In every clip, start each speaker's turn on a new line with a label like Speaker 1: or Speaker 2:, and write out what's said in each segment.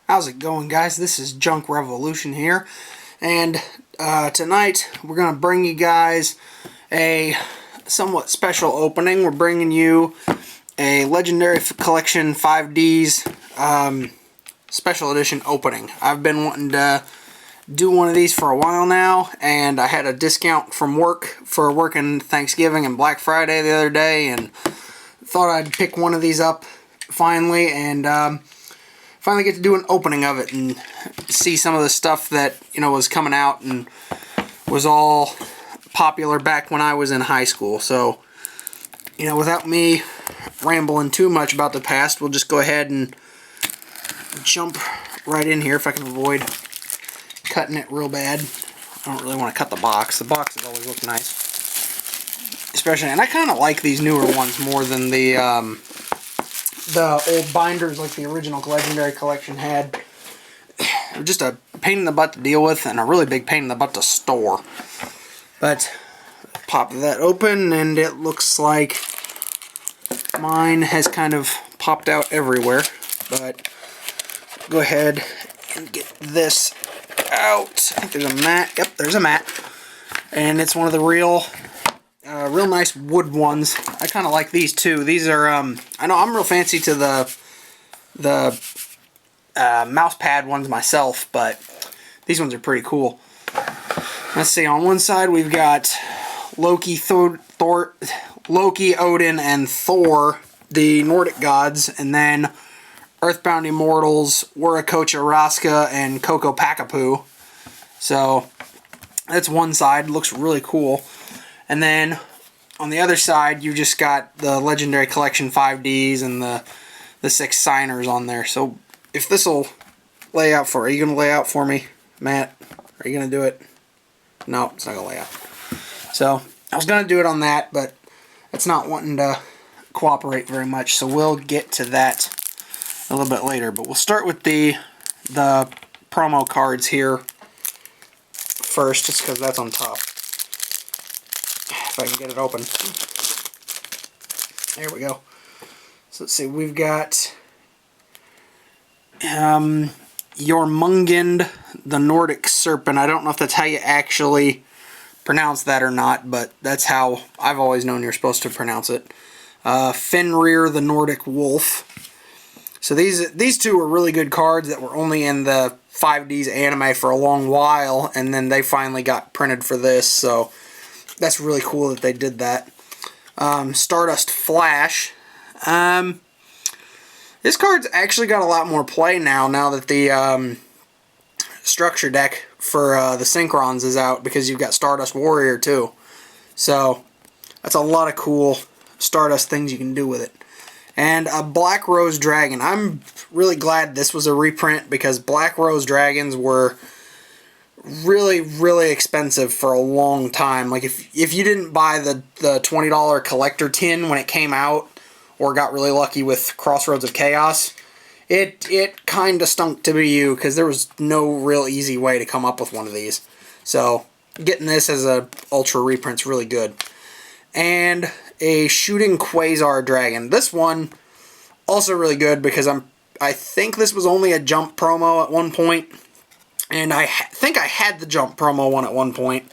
Speaker 1: How's it going, guys? This is Junk Revolution here, and tonight we're going to bring you guys a somewhat special opening. We're bringing you a Legendary Collection 5D's special edition opening. I've been wanting to do one of these for a while now, and I had a discount from work for working Thanksgiving and Black Friday the other day, and thought I'd pick one of these up finally, and finally get to do an opening of it and see some of the stuff that, you know, was coming out and was all popular back when I was in high school. So, you know, without me rambling too much about the past, we'll just go ahead and jump right in here if I can avoid cutting it real bad. I don't really want to cut the box. The boxes always look nice. Especially, and I kind of like these newer ones more than the old binders like the original Legendary Collection had. They're just a pain in the butt to deal with and a really big pain in the butt to store. But pop that open and it looks like mine has kind of popped out everywhere. But go ahead and get this out. I think there's a mat. Yep, there's a mat. And it's one of the real nice wood ones. I kind of like these too. These are, I know I'm real fancy to the mouse pad ones myself, but these ones are pretty cool. Let's see, on one side we've got Loki, Odin, and Thor, the Nordic gods, and then Earthbound Immortals, Warakocha Raska, and Coco Pakapoo. So that's one side. Looks really cool. And then on the other side, you just got the Legendary Collection 5Ds and the 6 signers on there. So if this will lay out for, are you going to lay out for me, Matt? Are you going to do it? No, it's not going to lay out. So I was going to do it on that, but it's not wanting to cooperate very much. So we'll get to that a little bit later. But we'll start with the promo cards here first, just because that's on top. If I can get it open. There we go. So let's see, we've got Jormungand, the Nordic Serpent. I don't know if that's how you actually pronounce that or not, but that's how I've always known you're supposed to pronounce it. Fenrir, the Nordic Wolf. So these two were really good cards that were only in the 5D's anime for a long while, and then they finally got printed for this, so that's really cool that they did that. Stardust Flash. This card's actually got a lot more play now that the structure deck for the Synchrons is out, because you've got Stardust Warrior too. So that's a lot of cool Stardust things you can do with it. And a Black Rose Dragon. I'm really glad this was a reprint, because Black Rose Dragons were really, really expensive for a long time. Like if you didn't buy the $20 collector tin when it came out, or got really lucky with Crossroads of Chaos, it kind of stunk to be you, because there was no real easy way to come up with one of these. So getting this as a ultra reprint's really good. And a Shooting Quasar Dragon. This one also really good, because I think this was only a Jump promo at one point. And I think I had the Jump promo one at one point,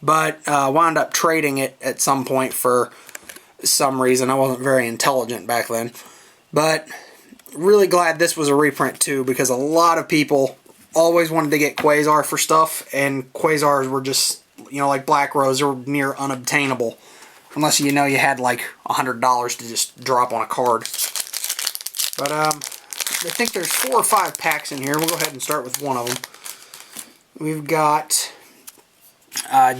Speaker 1: but wound up trading it at some point for some reason. I wasn't very intelligent back then. But really glad this was a reprint too, because a lot of people always wanted to get Quasar for stuff, and Quasars were just, you know, like Black Rose, are near unobtainable. Unless you know you had like $100 to just drop on a card. But I think there's 4 or 5 packs in here. We'll go ahead and start with one of them. We've got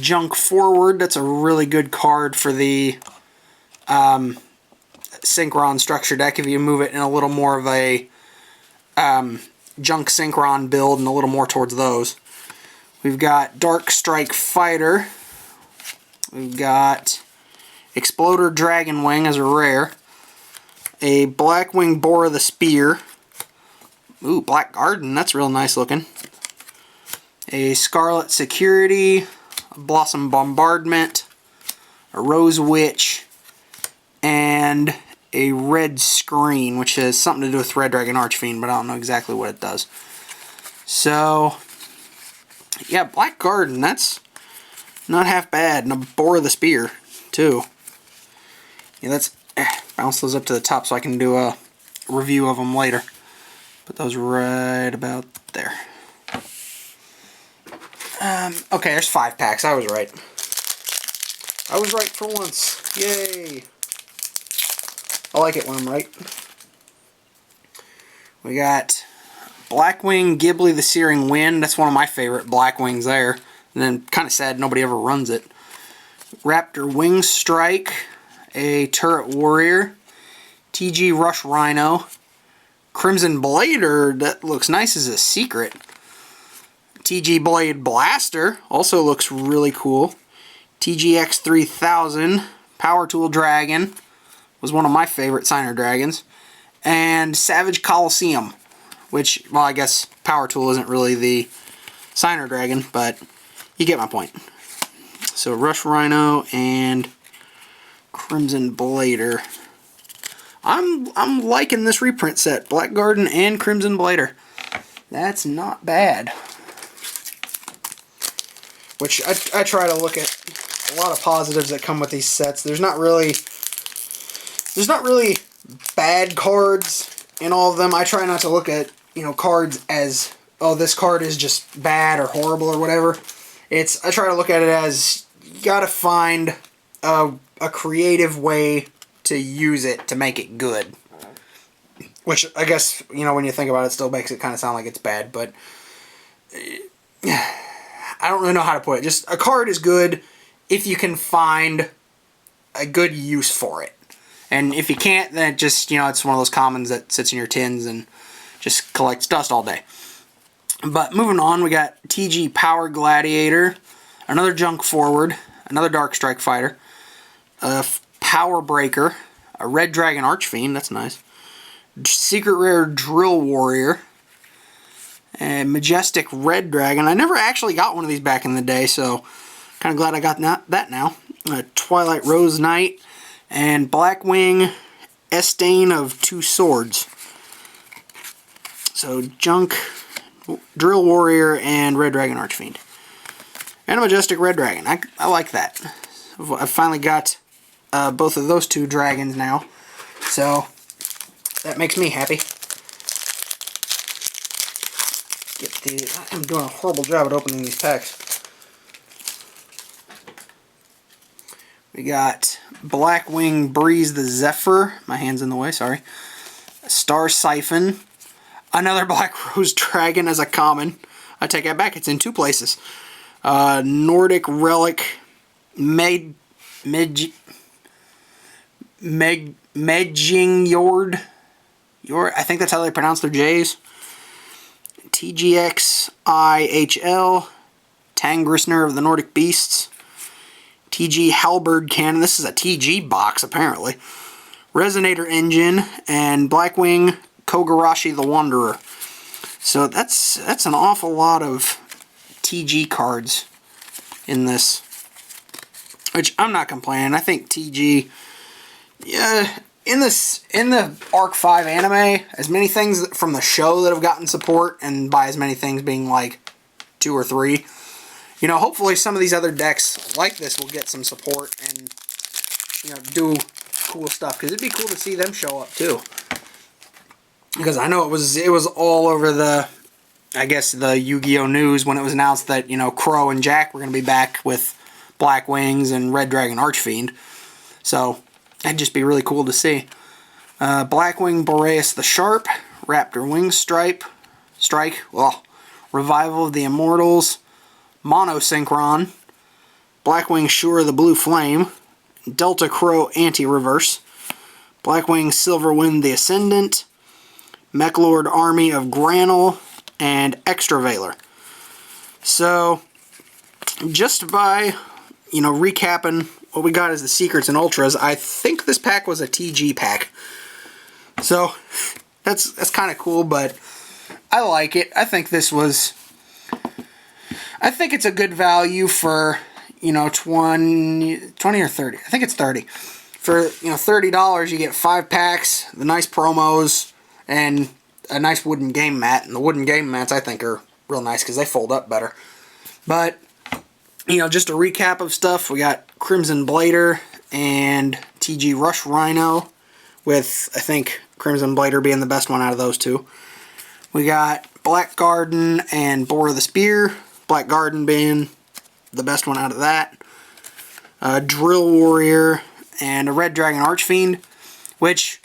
Speaker 1: Junk Forward. That's a really good card for the Synchron structure deck, if you move it in a little more of a Junk Synchron build and a little more towards those. We've got Dark Strike Fighter. We've got Exploder Dragon Wing as a rare. A Blackwing Boar of the Spear. Ooh, Black Garden. That's real nice looking. A Scarlet Security. A Blossom Bombardment. A Rose Witch. And a red screen, which has something to do with Red Dragon Archfiend, but I don't know exactly what it does. So, yeah, Black Garden, that's not half bad. And a Boar of the Spear, too. Yeah, let's bounce those up to the top so I can do a review of them later. Put those right about there. Okay, there's 5 packs. I was right. I was right for once. Yay! I like it when I'm right. We got Blackwing Ghibli the Searing Wind. That's one of my favorite Blackwings there. And then, kind of sad, nobody ever runs it. Raptor Wing Strike, a Turret Warrior, TG Rush Rhino, Crimson Blader, that looks nice as a secret. TG Blade Blaster, also looks really cool. TGX 3000, Power Tool Dragon, was one of my favorite Signer Dragons. And Savage Coliseum, which, well, I guess Power Tool isn't really the Signer Dragon, but you get my point. So Rush Rhino and Crimson Blader. I'm liking this reprint set. Black Garden and Crimson Blader. That's not bad. Which I try to look at a lot of positives that come with these sets. There's not really bad cards in all of them. I try not to look at, you know, cards as, oh, this card is just bad or horrible or whatever. I try to look at it as, you gotta find a creative way to use it to make it good. Which, I guess, you know, when you think about it, still makes it kind of sound like it's bad, but I don't really know how to put it. Just, a card is good if you can find a good use for it. And if you can't, then it just, you know, it's one of those commons that sits in your tins and just collects dust all day. But moving on, we got TG Power Gladiator, another Junk Forward, another Dark Strike Fighter, a Power Breaker, a Red Dragon Archfiend, that's nice, Secret Rare Drill Warrior, a Majestic Red Dragon. I never actually got one of these back in the day, so kind of glad I got that now. A Twilight Rose Knight, and Blackwing Estain of 2 Swords. So Junk, Drill Warrior, and Red Dragon Archfiend. And a Majestic Red Dragon. I like that. I've finally got both of those 2 dragons now. So that makes me happy. I'm doing a horrible job at opening these packs. We got Blackwing Breeze the Zephyr. My hand's in the way, sorry. Star Siphon. Another Black Rose Dragon as a common. I take that back, it's in 2 places. Nordic Relic Megingjord. I think that's how they pronounce their J's. TGX IHL. Tangrisner of the Nordic Beasts. TG Halberd Cannon. This is a TG box, apparently. Resonator Engine. And Blackwing Kogarashi the Wanderer. So that's an awful lot of TG cards in this. Which, I'm not complaining. I think TG... Yeah, in the Arc 5 anime, as many things from the show that have gotten support, and by as many things being like 2 or 3... You know, hopefully some of these other decks like this will get some support and, you know, do cool stuff. Because it'd be cool to see them show up, too. Because I know it was all over the, I guess, the Yu-Gi-Oh! News when it was announced that, you know, Crow and Jack were going to be back with Black Wings and Red Dragon Archfiend. So, that'd just be really cool to see. Blackwing Boreas the Sharp, Raptor Wing Strike, Revival of the Immortals, Mono Synchron, Blackwing Shure the Blue Flame, Delta Crow Anti-Reverse, Blackwing Silverwind the Ascendant, Mechlord Army of Granul, and Extra Valor. So, just by, you know, recapping what we got as the Secrets and Ultras, I think this pack was a TG pack. So, that's kind of cool, but I like it. I think this was... I think it's a good value for, you know, 20 or 30. I think it's 30. for $30, you get 5 packs, the nice promos, and a nice wooden game mat. And the wooden game mats I think are real nice because they fold up better. But just a recap of stuff. We got Crimson Blader and TG Rush Rhino, with I think Crimson Blader being the best one out of those two. We got Black Garden and Boar of the Spear. Black Garden being the best one out of that. Drill Warrior and a Red Dragon Archfiend, which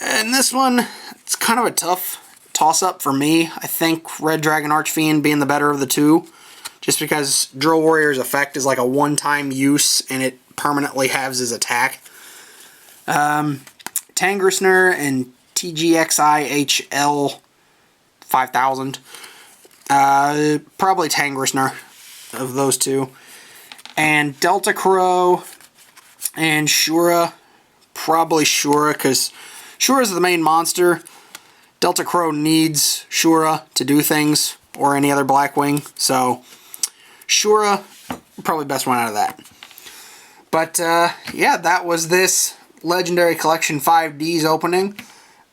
Speaker 1: in this one it's kind of a tough toss-up for me. I think Red Dragon Archfiend being the better of the two, just because Drill Warrior's effect is like a one-time use and it permanently halves his attack. Tangrasner and TGXIHL 5000. Probably Tangrasner of those two. And Delta Crow and Shura. Probably Shura, because Shura's the main monster. Delta Crow needs Shura to do things, or any other Blackwing. So, Shura, probably best one out of that. But, yeah, that was this Legendary Collection 5D's opening.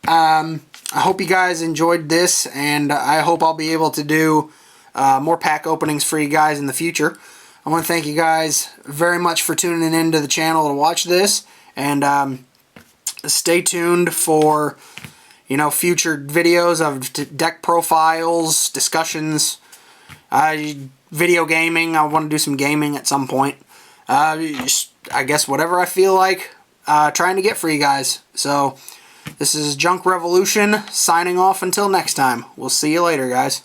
Speaker 1: I hope you guys enjoyed this, and I hope I'll be able to do more pack openings for you guys in the future. I want to thank you guys very much for tuning into the channel to watch this, and stay tuned for future videos of deck profiles, discussions, video gaming. I want to do some gaming at some point. I guess whatever I feel like trying to get for you guys. So this is Junk Revolution signing off until next time. We'll see you later, guys.